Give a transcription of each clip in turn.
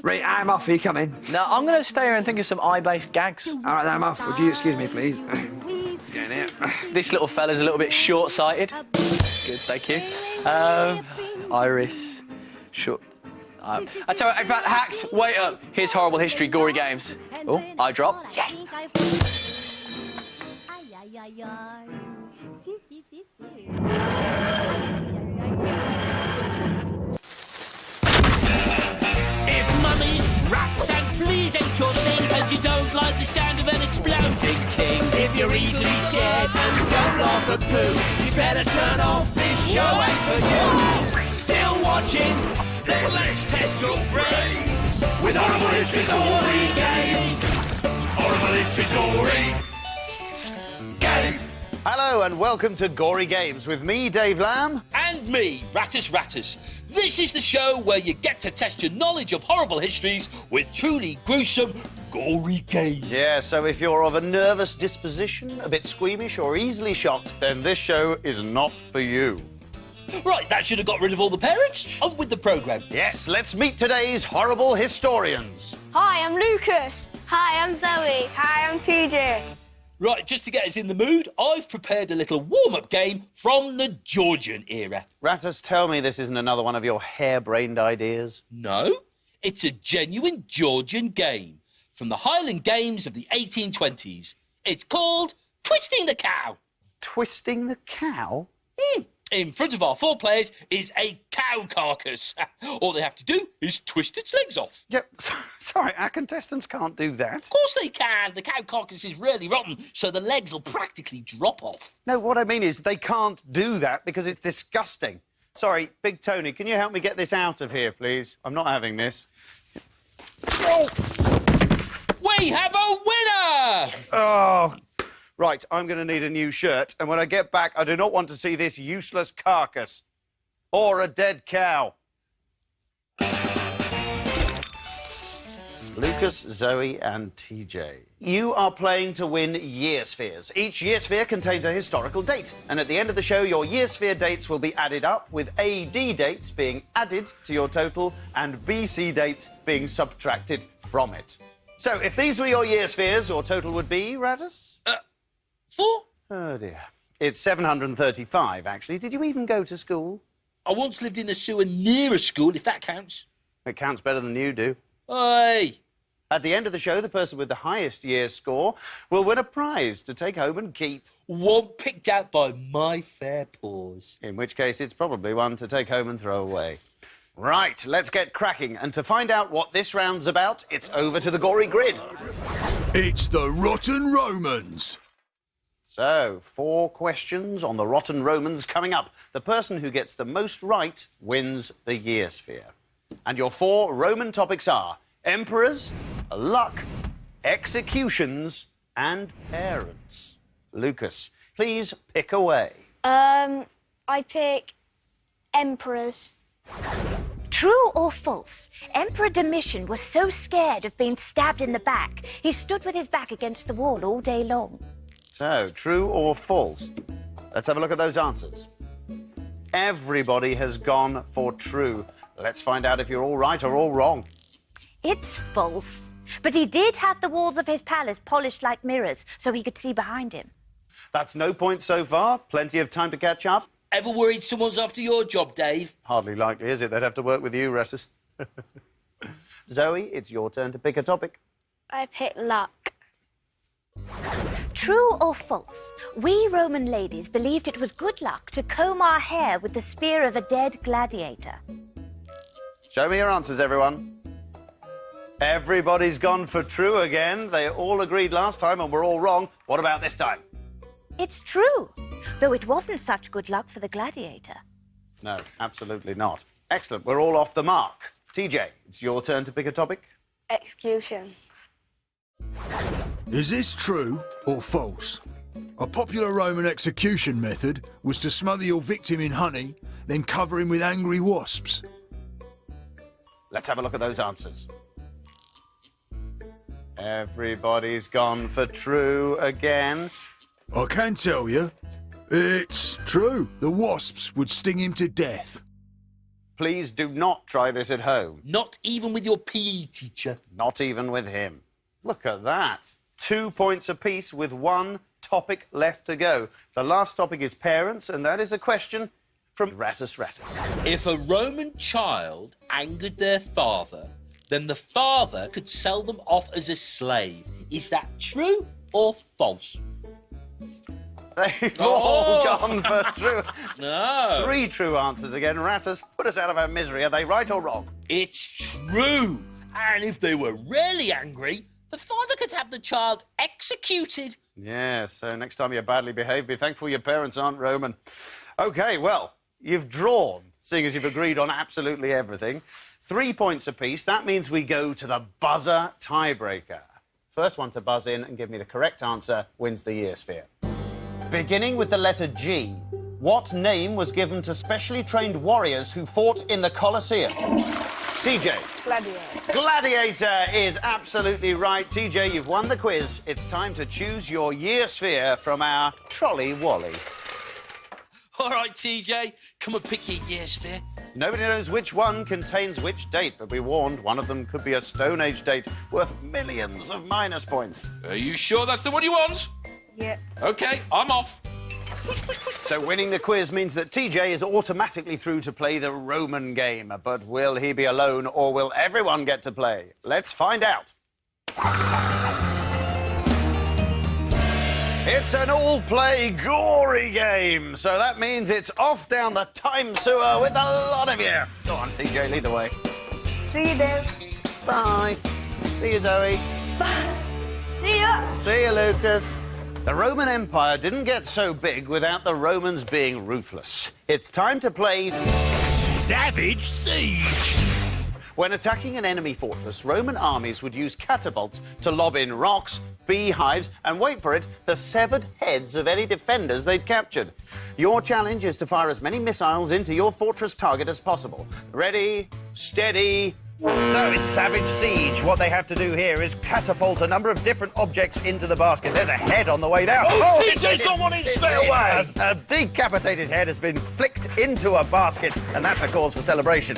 Right, I'm off. Are you coming? No, I'm going to stay here and think of some eye-based gags. All right, then I'm off. Would you excuse me, please? Get in here. This little fella's a little bit short-sighted. Good, thank you. Iris, short. I tell you, in fact, Hacks, wait up. Here's Horrible History Gory Games. Oh, eye drop. Yes. If mummies, rats and fleas ain't your thing, and you don't like the sound of an exploding thing, if you're easily scared and don't laugh at poo, you better turn off this show ain't for you. Still watching? Then let's test your brains with Horrible History Gory Games. Horrible History Gory Games. Hello and welcome to Gory Games with me, Dave Lamb. And me, Rattus. This is the show where you get to test your knowledge of horrible histories with truly gruesome, gory games. Yeah, so if you're of a nervous disposition, a bit squeamish or easily shocked, then this show is not for you. Right, that should have got rid of all the parents. On with the programme. Yes, let's meet today's horrible historians. Hi, I'm Lucas. Hi, I'm Zoe. Hi, I'm TJ. Right, just to get us in the mood, I've prepared a little warm-up game from the Georgian era. Rattus, tell me this isn't another one of your harebrained ideas. No, it's a genuine Georgian game from the Highland Games of the 1820s. It's called Twisting the Cow. Twisting the cow? In front of our four players is a cow carcass. All they have to do is twist its legs off. Yeah, sorry, our contestants can't do that. Of course they can. The cow carcass is really rotten, so the legs will practically drop off. No, what I mean is they can't do that because it's disgusting. Sorry, Big Tony, can you help me get this out of here, please? I'm not having this. Oh. We have a winner! Oh, right, I'm going to need a new shirt, and when I get back, I do not want to see this useless carcass. Or a dead cow. Lucas, Zoe and TJ. You are playing to win year spheres. Each year sphere contains a historical date, and at the end of the show, your year sphere dates will be added up, with AD dates being added to your total and BC dates being subtracted from it. So, if these were your year spheres, your total would be, Rattus? 4? Oh, dear. It's 735, actually. Did you even go to school? I once lived in a sewer near a school, if that counts. It counts better than you do. Oi! At the end of the show, the person with the highest year score will win a prize to take home and keep. One picked out by my fair paws. In which case, it's probably one to take home and throw away. Right, let's get cracking. And to find out what this round's about, it's over to the gory grid. It's the Rotten Romans. So, 4 questions on the Rotten Romans coming up. The person who gets the most right wins the year sphere. And your 4 Roman topics are emperors, luck, executions, and parents. Lucas, please pick away. I pick emperors. True or false? Emperor Domitian was so scared of being stabbed in the back, he stood with his back against the wall all day long. So, true or false? Let's have a look at those answers. Everybody has gone for true. Let's find out if you're all right or all wrong. It's false. But he did have the walls of his palace polished like mirrors, so he could see behind him. That's no point so far. Plenty of time to catch up. Ever worried someone's after your job, Dave? Hardly likely, is it? They'd have to work with you, Rattus. Zoe, it's your turn to pick a topic. I pick luck. True or false? We Roman ladies believed it was good luck to comb our hair with the spear of a dead gladiator. Show me your answers, everyone. Everybody's gone for true again. They all agreed last time and we're all wrong. What about this time? It's true, though it wasn't such good luck for the gladiator. No, absolutely not. Excellent, we're all off the mark. TJ, it's your turn to pick a topic. Execution. Is this true or false? A popular Roman execution method was to smother your victim in honey, then cover him with angry wasps. Let's have a look at those answers. Everybody's gone for true again. I can tell you, it's true. The wasps would sting him to death. Please do not try this at home. Not even with your PE teacher. Not even with him. Look at that. 2 points apiece with one topic left to go. The last topic is parents, and that is a question from Rattus Rattus. If a Roman child angered their father, then the father could sell them off as a slave. Is that true or false? They've all gone for true. No. 3 true answers again. Rattus, put us out of our misery. Are they right or wrong? It's true. And if they were really angry, the father could have the child executed. Yes, so next time you're badly behaved, be thankful your parents aren't Roman. OK, well, you've drawn, seeing as you've agreed on absolutely everything. 3 points apiece. That means we go to the buzzer tiebreaker. First one to buzz in and give me the correct answer wins the year sphere. Beginning with the letter G, what name was given to specially trained warriors who fought in the Colosseum? TJ. Gladiator. Gladiator is absolutely right. TJ, you've won the quiz. It's time to choose your year sphere from our trolley wally. All right, TJ, come and pick your year sphere. Nobody knows which one contains which date, but be warned, one of them could be a Stone Age date worth millions of minus points. Are you sure that's the one you want? Yeah. OK, I'm off. So winning the quiz means that TJ is automatically through to play the Roman game. But will he be alone, or will everyone get to play? Let's find out. It's an all-play gory game, so that means it's off down the time sewer with a lot of you. Go on, TJ, lead the way. See you, Dave. Bye. See you, Zoe. Bye. See ya. See you, Lucas. The Roman Empire didn't get so big without the Romans being ruthless. It's time to play Savage Siege. When attacking an enemy fortress, Roman armies would use catapults to lob in rocks, beehives, and wait for it, the severed heads of any defenders they'd captured. Your challenge is to fire as many missiles into your fortress target as possible. Ready, steady. So it's Savage Siege. What they have to do here is catapult a number of different objects into the basket. There's a head on the way down. Oh, TJ's got one in straight away. A decapitated head has been flicked into a basket, and that's a cause for celebration.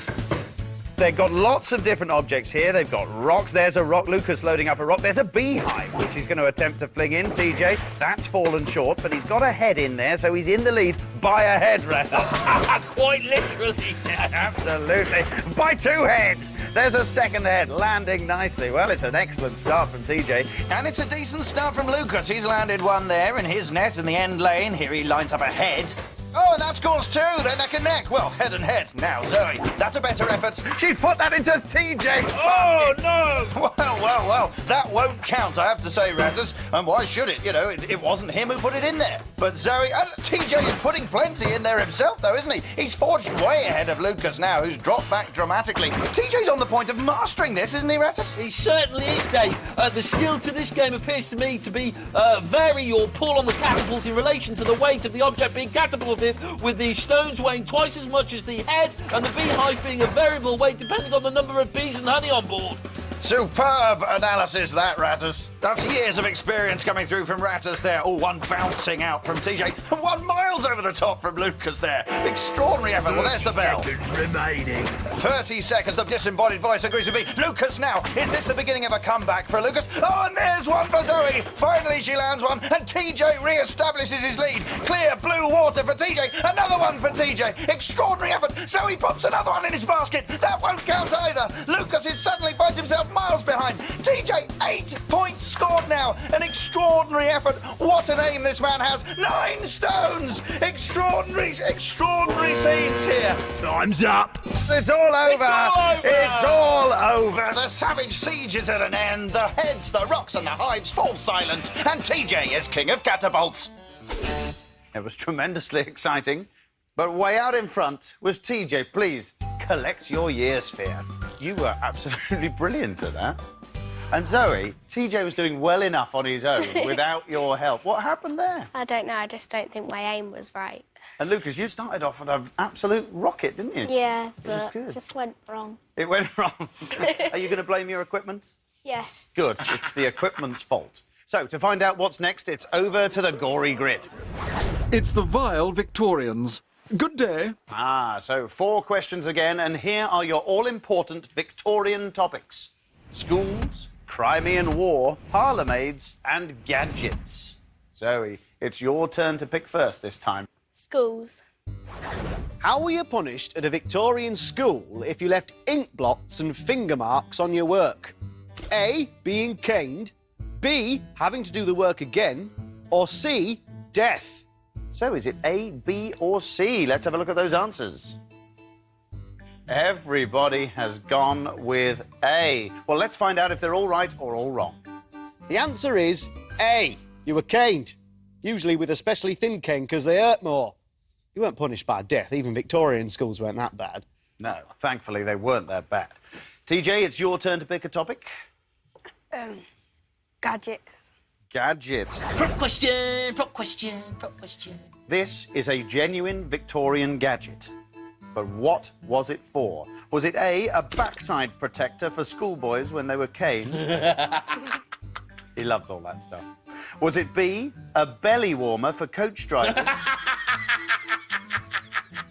They've got lots of different objects here. They've got rocks. There's a rock. Lucas loading up a rock. There's a beehive, which he's going to attempt to fling in, TJ. That's fallen short, but he's got a head in there, so he's in the lead by a head, Rattus. Quite literally. Absolutely. By 2 heads. There's a second head landing nicely. Well, it's an excellent start from TJ. And it's a decent start from Lucas. He's landed one there in his net in the end lane. Here he lines up a head. Oh, and that scores 2. They're neck and neck. Well, head and head. Now, Zoe, that's a better effort. She's put that into TJ. Oh, no. Well, that won't count, I have to say, Rattus. And why should it? You know, it wasn't him who put it in there. But Zoe, TJ is putting plenty in there himself, though, isn't he? He's forged way ahead of Lucas now, who's dropped back dramatically. TJ's on the point of mastering this, isn't he, Rattus? He certainly is, Dave. The skill to this game appears to me to be vary or pull on the catapult in relation to the weight of the object being catapulted, with the stones weighing twice as much as the head and the beehive being a variable weight depending on the number of bees and honey on board. Superb analysis, that, Rattus. That's years of experience coming through from Rattus there. Oh, one bouncing out from TJ. And 1 miles over the top from Lucas there. Extraordinary effort. Well, there's the bell. 30 seconds remaining. 30 seconds of disembodied voice agrees with me. Lucas now. Is this the beginning of a comeback for Lucas? Oh, and there's one for Zoe. Finally, she lands one. And TJ re-establishes his lead. Clear blue water for TJ. Another one for TJ. Extraordinary effort. Zoe pops another one in his basket. That won't count either. Lucas is suddenly finds himself miles behind. TJ, 8 points scored now. An extraordinary effort. What an aim this man has. 9 stones. Extraordinary scenes here. Time's up. It's all over. It's all over. It's all over. The Savage Siege is at an end. The heads, the rocks and the hides fall silent. And TJ is king of catapults. It was tremendously exciting. But way out in front was TJ. Please, collect your year sphere. You were absolutely brilliant at that. And Zoe, TJ was doing well enough on his own without your help. What happened there? I don't know. I just don't think my aim was right. And Lucas, you started off with an absolute rocket, didn't you? Yeah, was but good. it just went wrong. It went wrong. Are you going to blame your equipment? Yes. Good. It's the equipment's fault. So, to find out what's next, it's over to the gory grid. It's the vile Victorians. Good day. So 4 questions again, and here are your all-important Victorian topics. Schools, Crimean War, parlourmaids and gadgets. Zoe, it's your turn to pick first this time. Schools. How were you punished at a Victorian school if you left ink blots and finger marks on your work? A, being caned, B, having to do the work again, or C, death? So is it A, B or C? Let's have a look at those answers. Everybody has gone with A. Well, let's find out if they're all right or all wrong. The answer is A, you were caned. Usually with especially thin cane because they hurt more. You weren't punished by death. Even Victorian schools weren't that bad. No, thankfully they weren't that bad. TJ, it's your turn to pick a topic. Gadgets. Gadgets. Prop question, prop question, prop question. This is a genuine Victorian gadget. But what was it for? Was it A, a backside protector for schoolboys when they were caned? He loves all that stuff. Was it B, a belly warmer for coach drivers?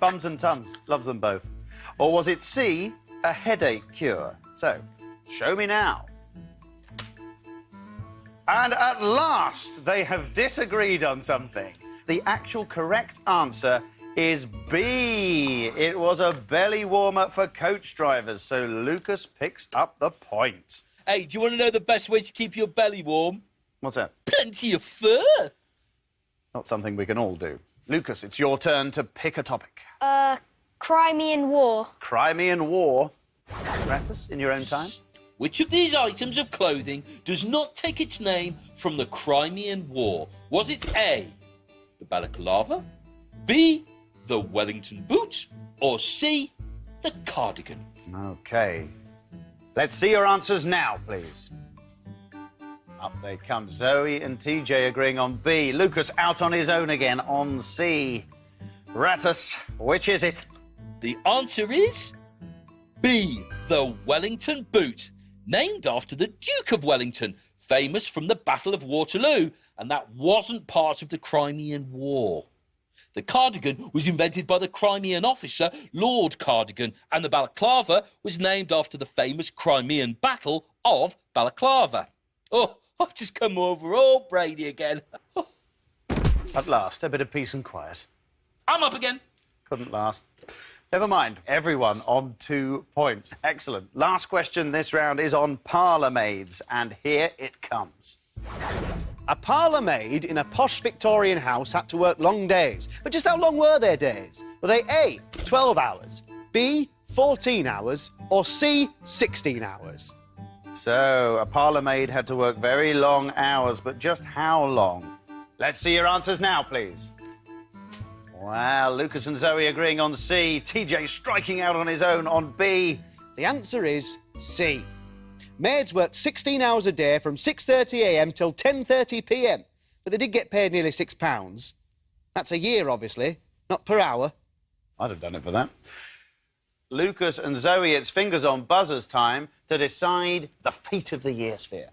Bums and tums, loves them both. Or was it C, a headache cure? So, show me now. And at last, they have disagreed on something. The actual correct answer is B. It was a belly warmer for coach drivers, so Lucas picks up the point. Hey, do you want to know the best way to keep your belly warm? What's that? Plenty of fur. Not something we can all do. Lucas, it's your turn to pick a topic. Crimean War. Crimean War. Ratus, in your own time? Which of these items of clothing does not take its name from the Crimean War? Was it A, the balaclava, B, the Wellington boot, or C, the cardigan? OK. Let's see your answers now, please. Up they come. Zoe and TJ agreeing on B. Lucas out on his own again on C. Ratus, which is it? The answer is B, the Wellington boot, named after the Duke of Wellington, famous from the Battle of Waterloo, and that wasn't part of the Crimean War. The cardigan was invented by the Crimean officer, Lord Cardigan, and the balaclava was named after the famous Crimean Battle of Balaclava. Oh, I've just come over all Brady again. Oh. At last, a bit of peace and quiet. I'm up again. Couldn't last. Never mind. Everyone on 2 points. Excellent. Last question this round is on parlourmaids, and here it comes. A parlourmaid in a posh Victorian house had to work long days. But just how long were their days? Were they A, 12 hours, B, 14 hours, or C, 16 hours? So, a parlourmaid had to work very long hours, but just how long? Let's see your answers now, please. Wow, Lucas and Zoe agreeing on C. TJ striking out on his own on B. The answer is C. Maids worked 16 hours a day from 6:30 a.m. till 10:30 p.m, but they did get paid nearly £6. That's a year, obviously, not per hour. I'd have done it for that. Lucas and Zoe, it's fingers on buzzers time to decide the fate of the year sphere.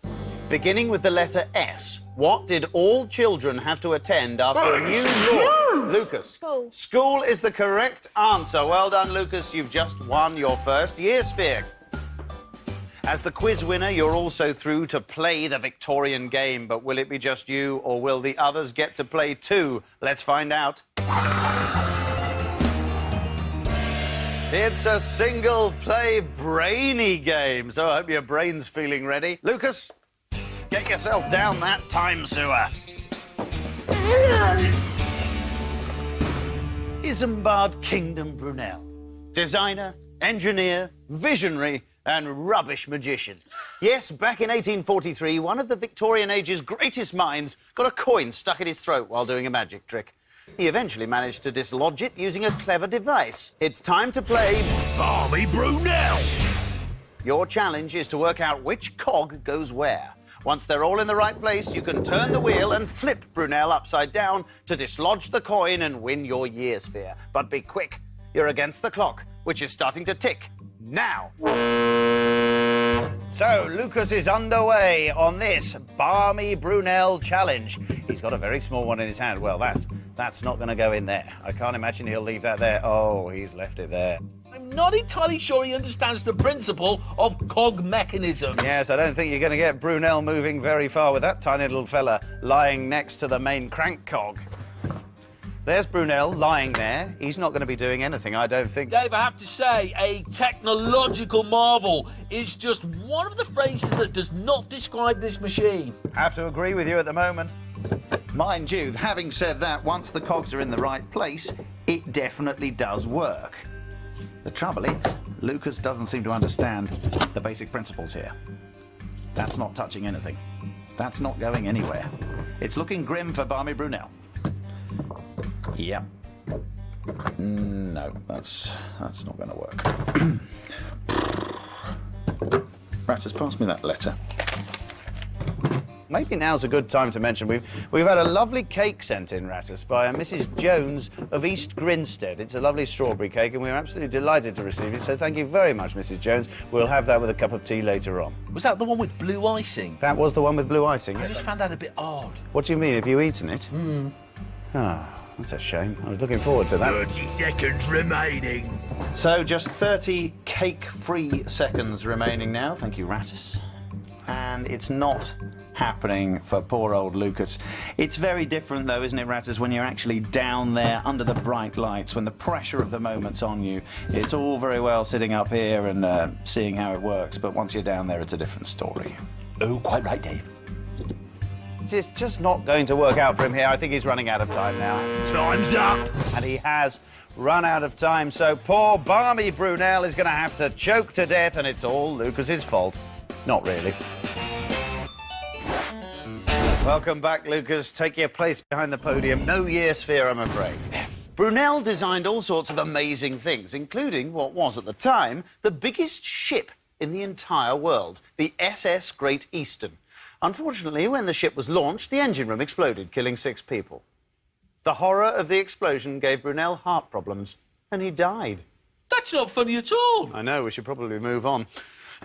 Beginning with the letter S, what did all children have to attend after a new law? Lucas. School. School is the correct answer. Well done, Lucas. You've just won your first year sphere. As the quiz winner, you're also through to play the Victorian game, but will it be just you or will the others get to play too? Let's find out. It's a single-play brainy game, so I hope your brain's feeling ready. Lucas, get yourself down that time sewer. Isambard Kingdom Brunel. Designer, engineer, visionary and rubbish magician. Yes, back in 1843, one of the Victorian age's greatest minds got a coin stuck in his throat while doing a magic trick. He eventually managed to dislodge it using a clever device. It's time to play Barmy Brunel. Your challenge is to work out which cog goes where. Once they're all in the right place, you can turn the wheel and flip Brunel upside down to dislodge the coin and win your year sphere. But be quick, you're against the clock, which is starting to tick now. So, Lucas is underway on this Barmy Brunel challenge. He's got a very small one in his hand. Well, that's That's not going to go in there. I can't imagine he'll leave that there. Oh, he's left it there. I'm not entirely sure he understands the principle of cog mechanism. Yes, I don't think you're going to get Brunel moving very far with that tiny little fella lying next to the main crank cog. There's Brunel lying there. He's not going to be doing anything, I don't think. Dave, I have to say, a technological marvel is just one of the phrases that does not describe this machine. Have to agree with you at the moment. Mind you, having said that, once the cogs are in the right place, it definitely does work. The trouble is, Lucas doesn't seem to understand the basic principles here. That's not touching anything. That's not going anywhere. It's looking grim for Barmy Brunel. Yep. No, that's not going to work. Rattus, pass me that letter. Maybe now's a good time to mention we've had a lovely cake sent in, Rattus, by a Mrs. Jones of East Grinstead. It's a lovely strawberry cake, and we're absolutely delighted to receive it, so thank you very much, Mrs. Jones. We'll have that with a cup of tea later on. Was that the one with blue icing? That was the one with blue icing. I just found that a bit odd. What do you mean? Have you eaten it? Ah, that's a shame. I was looking forward to that. 30 seconds remaining. So just 30 cake-free seconds remaining now. Thank you, Rattus. And it's not happening for poor old Lucas. It's very different, though, isn't it, Rattus, when you're actually down there under the bright lights, when the pressure of the moment's on you. It's all very well sitting up here and seeing how it works, but once you're down there, it's a different story. Oh, quite right, Dave. It's just not going to work out for him here. I think he's running out of time now. Time's up. And he has run out of time, so poor Barmy Brunel is going to have to choke to death, and it's all Lucas's fault. Not really. Welcome back, Lucas. Take your place behind the podium. No year sphere, I'm afraid. Brunel designed all sorts of amazing things, including what was, at the time, the biggest ship in the entire world, the SS Great Eastern. Unfortunately, when the ship was launched, the engine room exploded, killing 6 people. The horror of the explosion gave Brunel heart problems, and he died. That's not funny at all. I know, we should probably move on.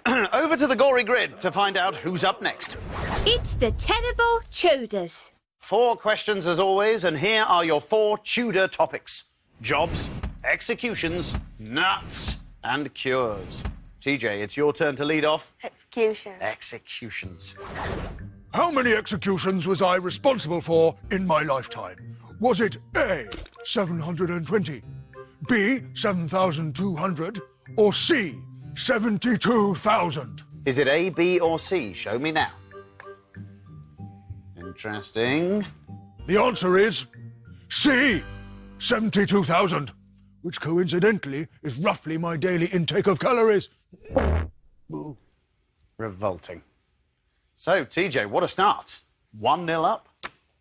Over to the gory grid to find out who's up next. It's the terrible Tudors. 4 questions as always, and here are your 4 Tudor topics. Jobs, executions, nuts, and cures. TJ, it's your turn to lead off. Execution. Executions. How many executions was I responsible for in my lifetime? Was it A, 720, B, 7,200, or C, 72,000? Is it A, B, or C? Show me now. Interesting. The answer is C, 72,000, which coincidentally is roughly my daily intake of calories. Ooh. Revolting. So, TJ, what a start. 1-0 up.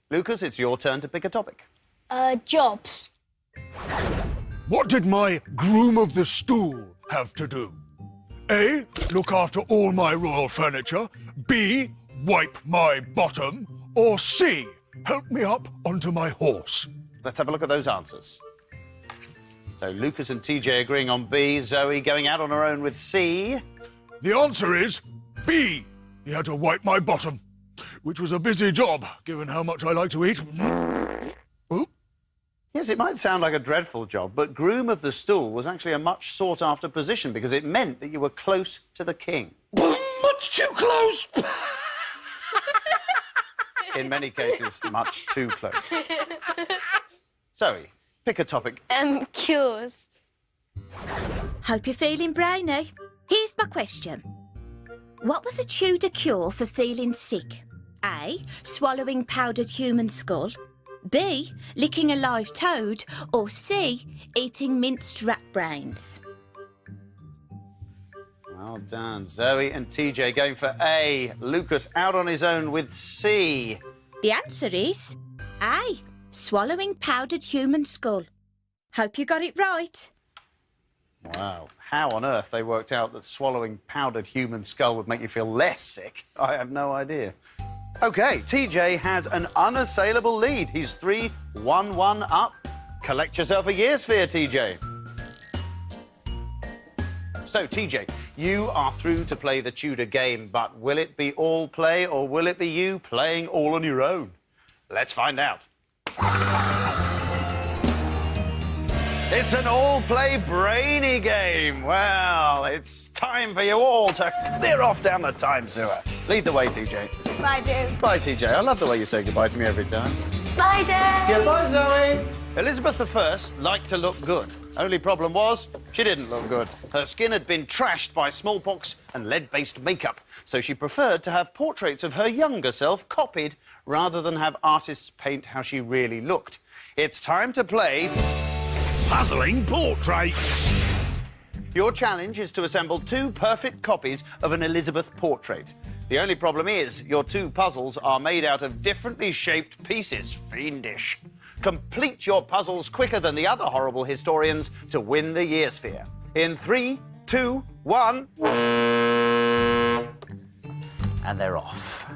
Lucas, it's your turn to pick a topic. Jobs. What did my groom of the stool have to do? A, look after all my royal furniture. B, wipe my bottom. Or C, help me up onto my horse. Let's have a look at those answers. So Lucas and TJ agreeing on B, Zoe going out on her own with C. The answer is B. He had to wipe my bottom, which was a busy job, given how much I like to eat. Ooh. Yes, it might sound like a dreadful job, but groom of the stool was actually a much sought-after position because it meant that you were close to the king. Much too close. In many cases, much too close. Zoe, pick a topic. Cures. Hope you're feeling brainy. Here's my question. What was a Tudor cure for feeling sick? A, swallowing powdered human skull. B, licking a live toad. Or C, eating minced rat brains. Well done. Zoe and TJ going for A. Lucas out on his own with C. The answer is A, swallowing powdered human skull. Hope you got it right. Wow. How on earth they worked out that swallowing powdered human skull would make you feel less sick, I have no idea. OK, TJ has an unassailable lead. He's 3-1-1 up. Collect yourself a year sphere, TJ. So, TJ, you are through to play the Tudor game, but will it be all play or will it be you playing all on your own? Let's find out. It's an all-play brainy game. Well, it's time for you all to clear off down the time sewer. Lead the way, TJ. Bye, Dad. Bye, TJ. I love the way you say goodbye to me every time. Bye, Dad. Goodbye, Zoe. Elizabeth I liked to look good. Only problem was, she didn't look good. Her skin had been trashed by smallpox and lead-based makeup, so she preferred to have portraits of her younger self copied rather than have artists paint how she really looked. It's time to play Puzzling portraits. Your challenge is to assemble 2 perfect copies of an Elizabeth portrait. The only problem is, your 2 puzzles are made out of differently shaped pieces. Fiendish. Complete your puzzles quicker than the other horrible historians to win the Year Sphere. In 3, 2, 1... And they're off.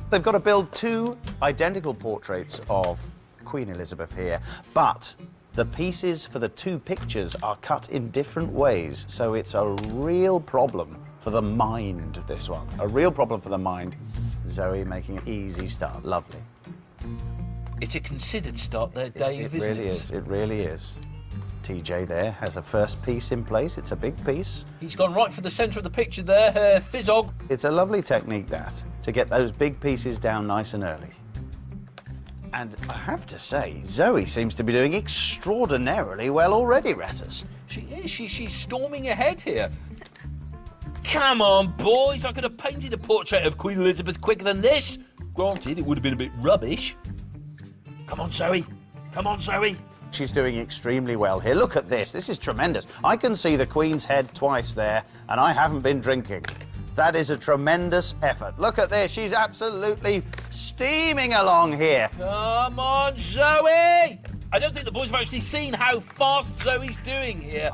They've got to build 2 identical portraits of Queen Elizabeth here, but the pieces for the 2 pictures are cut in different ways, so it's a real problem for the mind, this one. A real problem for the mind. Zoe making an easy start. Lovely. It's a considered start there, Dave, isn't it? It really is. It really is. TJ there has a first piece in place. It's a big piece. He's gone right for the centre of the picture there, Fizzog. It's a lovely technique, that, to get those big pieces down nice and early. And I have to say, Zoe seems to be doing extraordinarily well already, Ratters. She is. She's storming ahead here. Come on, boys. I could have painted a portrait of Queen Elizabeth quicker than this. Granted, it would have been a bit rubbish. Come on, Zoe. Come on, Zoe. She's doing extremely well here. Look at this. This is tremendous. I can see the Queen's head twice there, and I haven't been drinking. That is a tremendous effort. Look at this. She's absolutely steaming along here. Come on, Zoe! I don't think the boys have actually seen how fast Zoe's doing here.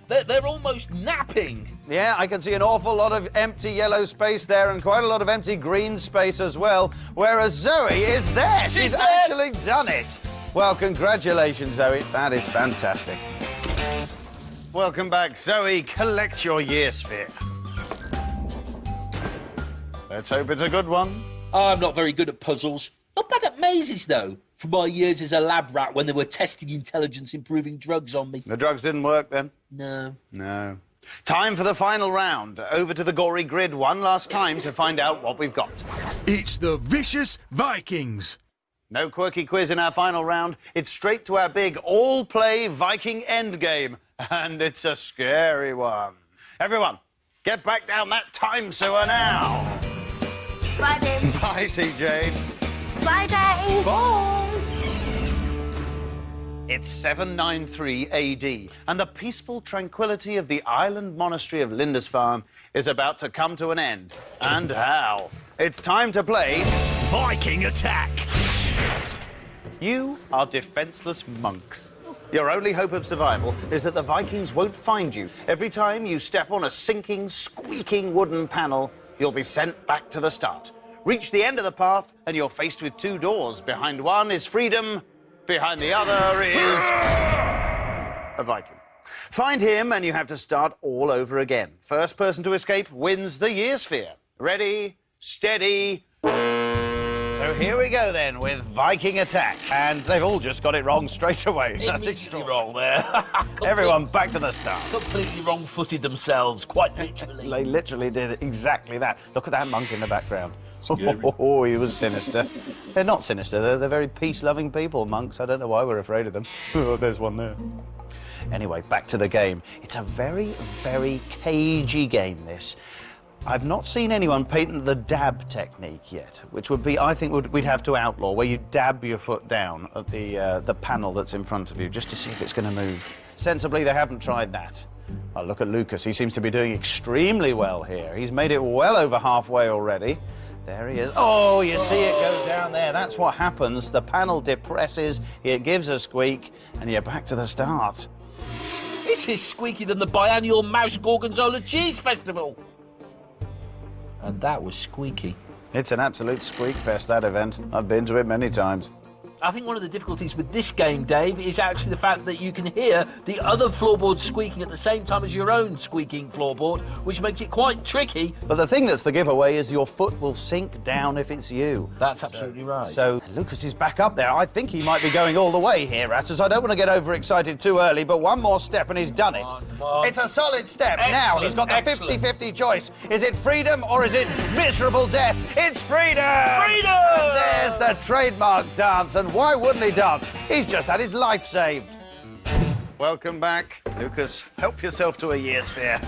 They're almost napping. Yeah, I can see an awful lot of empty yellow space there and quite a lot of empty green space as well, whereas Zoe is there. She's actually done it. Well, congratulations, Zoe. That is fantastic. Welcome back, Zoe. Collect your Year Sphere. Let's hope it's a good one. I'm not very good at puzzles. Not bad at mazes, though, for my years as a lab rat when they were testing intelligence-improving drugs on me. The drugs didn't work then? No. No. Time for the final round. Over to the gory grid one last time to find out what we've got. It's the Vicious Vikings. No quirky quiz in our final round. It's straight to our big all-play Viking endgame. And it's a scary one. Everyone, get back down that time sewer now. Bye, Dave. Bye, TJ. Bye, Dave. Bye. It's 793 AD, and the peaceful tranquility of the island monastery of Lindisfarne is about to come to an end. And how? It's time to play Viking Attack. You are defenseless monks. Your only hope of survival is that the Vikings won't find you. Every time you step on a sinking, squeaking wooden panel, you'll be sent back to the start. Reach the end of the path, and you're faced with 2 doors. Behind one is freedom, behind the other is a Viking. Find him, and you have to start all over again. First person to escape wins the Year Sphere. Ready, steady... So here we go, then, with Viking Attack. And they've all just got it wrong straight away. That's Immediately wrong there. Everyone back to the start. Completely wrong-footed themselves, quite literally. They literally did exactly that. Look at that monk in the background. Oh, he was sinister. They're not sinister. They're very peace-loving people, monks. I don't know why we're afraid of them. Oh, there's one there. Anyway, back to the game. It's a very, very cagey game, this. I've not seen anyone patent the dab technique yet, which would be, I think, we'd have to outlaw, where you dab your foot down at the panel that's in front of you, just to see if it's going to move. Sensibly, they haven't tried that. Oh, look at Lucas. He seems to be doing extremely well here. He's made it well over halfway already. There he is. Oh, you see it go down there. That's what happens. The panel depresses, it gives a squeak, and you're back to the start. This is squeakier than the biannual Mouse Gorgonzola Cheese Festival. And that was squeaky. It's an absolute squeak fest, that event. I've been to it many times. I think one of the difficulties with this game, Dave, is actually the fact that you can hear the other floorboards squeaking at the same time as your own squeaking floorboard, which makes it quite tricky. But the thing that's the giveaway is your foot will sink down if it's you. That's absolutely right. So Lucas is back up there. I think he might be going all the way here, Rattus. I don't want to get overexcited too early, but one more step and he's done it. It's a solid step. Now he's got the 50-50 choice. Is it freedom or is it miserable death? It's freedom! Freedom! And there's the trademark dance, and why wouldn't he dance? He's just had his life saved. Welcome back. Lucas, help yourself to a year sphere.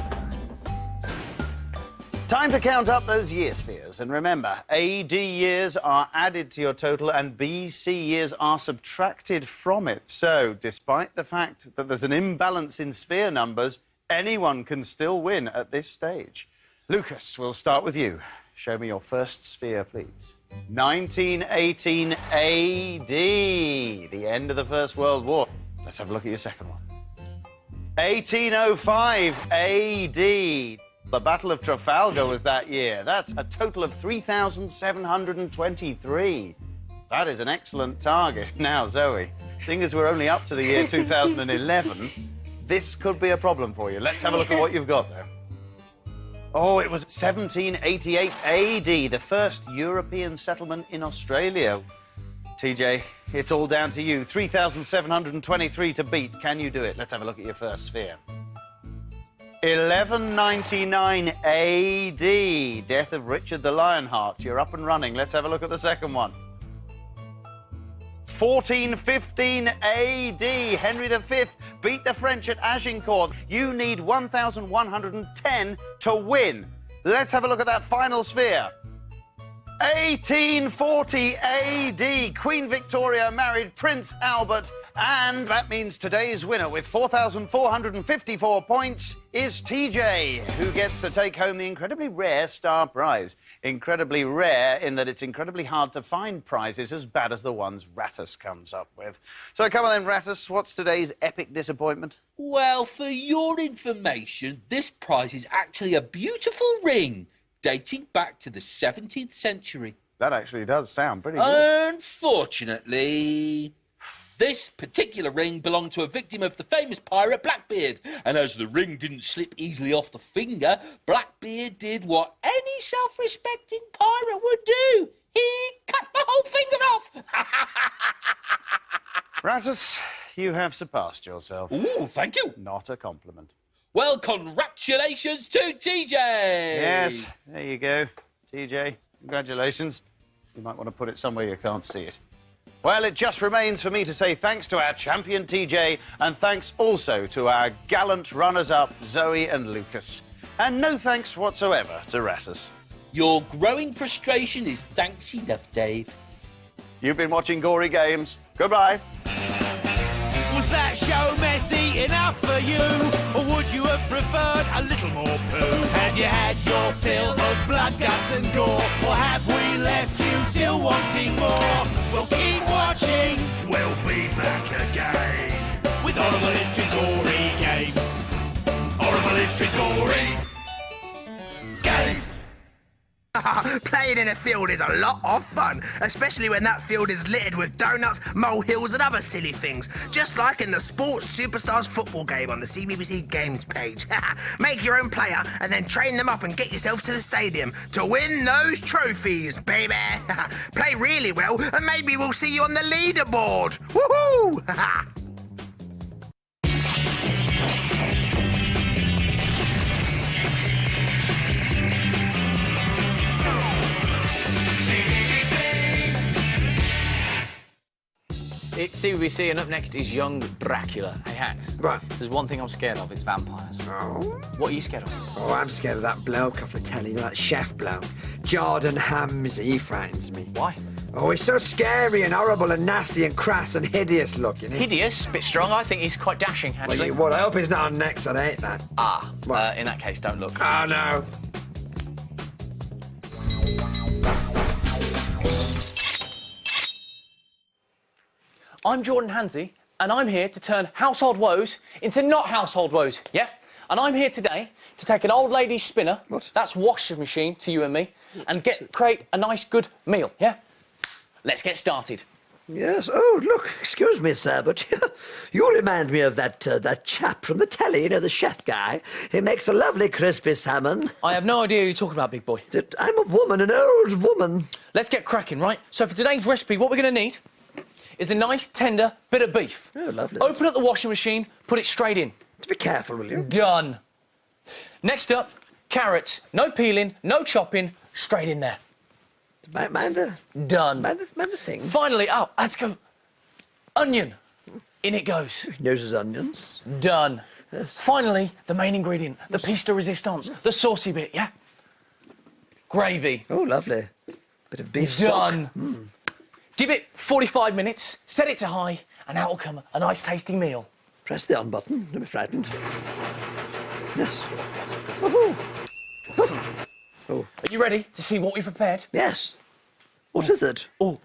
Time to count up those year spheres. And remember, AD years are added to your total and BC years are subtracted from it. So, despite the fact that there's an imbalance in sphere numbers, anyone can still win at this stage. Lucas, we'll start with you. Show me your first sphere, please. 1918 AD, the end of the First World War. Let's have a look at your second one. 1805 AD. The Battle of Trafalgar was that year. That's a total of 3,723. That is an excellent target. Now, Zoe, seeing as we're only up to the year 2011, this could be a problem for you. Let's have a look at what you've got there. Oh, it was 1788 AD, the first European settlement in Australia. TJ, it's all down to you. 3,723 to beat. Can you do it? Let's have a look at your first sphere. 1199 AD, death of Richard the Lionheart. You're up and running. Let's have a look at the second one. 1415 AD, Henry V beat the French at Agincourt. You need 1,110 to win. Let's have a look at that final sphere. 1840 AD, Queen Victoria married Prince Albert, and that means today's winner with 4,454 points is TJ, who gets to take home the incredibly rare star prize. Incredibly rare in that it's incredibly hard to find prizes as bad as the ones Rattus comes up with. So come on then, Rattus, what's today's epic disappointment? Well, for your information, this prize is actually a beautiful ring dating back to the 17th century. That actually does sound pretty good. Unfortunately, this particular ring belonged to a victim of the famous pirate Blackbeard. And as the ring didn't slip easily off the finger, Blackbeard did what any self-respecting pirate would do. He cut the whole finger off. Rattus, you have surpassed yourself. Ooh, thank you. Not a compliment. Well, congratulations to TJ. Yes, there you go. TJ, congratulations. You might want to put it somewhere you can't see it. Well, it just remains for me to say thanks to our champion TJ and thanks also to our gallant runners-up Zoe and Lucas. And no thanks whatsoever to Rattus. Your growing frustration is thanks enough, Dave. You've been watching Gory Games. Goodbye. Was that show messy enough for you? Or would you have preferred a little more poo? Have you had your fill of blood, guts and gore? Or have we left you still wanting more? Well, keep watching. We'll be back again With Horrible Histories Gory Games. Horrible Histories Gory Games. Playing in a field is a lot of fun, especially when that field is littered with donuts, molehills and other silly things, just like in the Sports Superstars football game on the CBBC Games page. Make your own player and then train them up and get yourself to the stadium to win those trophies, baby. Play really well and maybe we'll see you on the leaderboard. Woohoo! It's CBBC, and up next is young Dracula. Hey, Hax. Right. There's one thing I'm scared of, it's vampires. Oh. What are you scared of? Oh, I'm scared of that bloke off the telly, that chef bloke. Jordan Hamsey, he frightens me. Why? Oh, he's so scary and horrible and nasty and crass and hideous looking. Hideous, bit strong. I think he's quite dashing, actually. Well, I hope he's not on next, I'd hate that. In that case, don't look. Oh, no. I'm Jordan Hansey, and I'm here to turn household woes into not household woes, yeah? And I'm here today to take an old lady's spinner, that's washing machine to you and me, and create a nice, good meal, yeah? Let's get started. Yes. Oh, look, excuse me, sir, but you remind me of that chap from the telly, you know, the chef guy. He makes a lovely crispy salmon. I have no idea who you're talking about, big boy. I'm a woman, an old woman. Let's get cracking, right? So for today's recipe, what we're going to need is a nice, tender bit of beef. Oh, lovely. Open up the washing machine, put it straight in. Be careful, will you? Done. Next up, carrots. No peeling, no chopping, straight in there. Mind the... Done. Mind the thing. Finally, let's go. Onion. In it goes. He knows his onions. Done. Yes. Finally, the main ingredient, the piece de resistance, the saucy bit, yeah? Gravy. Oh, lovely. Bit of beef stock. Done. Give it 45 minutes, set it to high, and out will come a nice tasting meal. Press the on button, don't be frightened. Yes. Woohoo! Oh. Are you ready to see what we prepared? Yes. What is it? Oh,